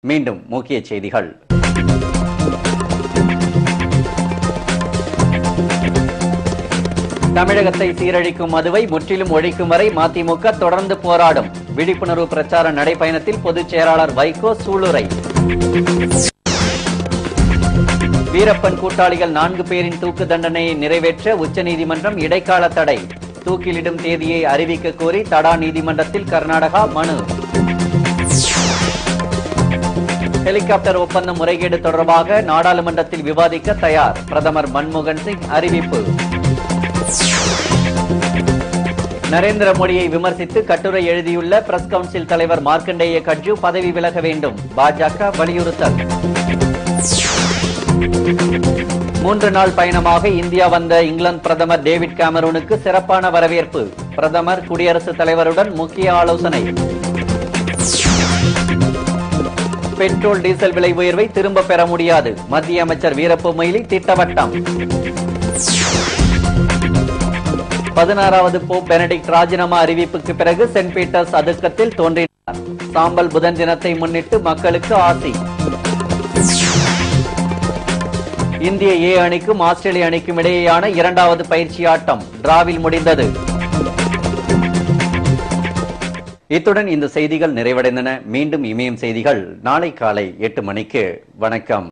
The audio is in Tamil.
மீண்டும் முக்கிய செய்திகள். தமிழகத்தை சீரழிக்கும் மதுவை முற்றிலும் ஒழிக்கும் வரை மதிமுக தொடர்ந்து போராடும். விழிப்புணர்வு பிரச்சார நடைபயணத்தில் பொதுச் செயலாளர் வைகோ சூளுரை. வீரப்பன் கூட்டாளிகள் 4 பேரின் தூக்கு தண்டனையை நிறைவேற்ற உச்சநீதிமன்றம் இடைக்கால தடை. தூக்கிலிடும் தேதியை அறிவிக்க கோரி தடா நீதிமன்றத்தில் கர்நாடகா மனு. ஹெலிகாப்டர் ஒப்பந்த முறைகேடு தொடர்பாக நாடாளுமன்றத்தில் விவாதிக்க தயார். பிரதமர் மன்மோகன் சிங் அறிவிப்பு. நரேந்திர மோடியை விமர்சித்து கட்டுரை எழுதியுள்ள பிரஸ் கவுன்சில் தலைவர் மார்க்கண்டேய கட்ஜு பதவி விலக வேண்டும். பாஜக வலியுறுத்தல். 3 நாள் பயணமாக இந்தியா வந்த இங்கிலாந்து பிரதமர் டேவிட் கேமரூனுக்கு சிறப்பான வரவேற்பு. பிரதமர் குடியரசுத் தலைவருடன் முக்கிய ஆலோசனை. பெட்ரோல் டீசல் விலை உயர்வை திரும்ப பெற முடியாது. மத்திய அமைச்சர் வீரப்ப மொய்லி திட்டவட்டம். 16வது போப் பெனடிக்ட் ராஜினாமா அறிவிப்புக்கு பிறகு சென்ட் பீட்டர்ஸ் சதுக்கத்தில் தோன்றினார். சாம்பல் புதன் தினத்தை முன்னிட்டு மக்களுக்கு ஆசி. இந்திய ஏ அணிக்கும் ஆஸ்திரேலிய அணிக்கும் இடையேயான 2வது பயிற்சி ஆட்டம் டிராவில் முடிந்தது. இத்துடன் இந்த செய்திகள் நிறைவடைந்தன. மீண்டும் இமயம் செய்திகள் நாளை காலை 8 மணிக்கு. வணக்கம்.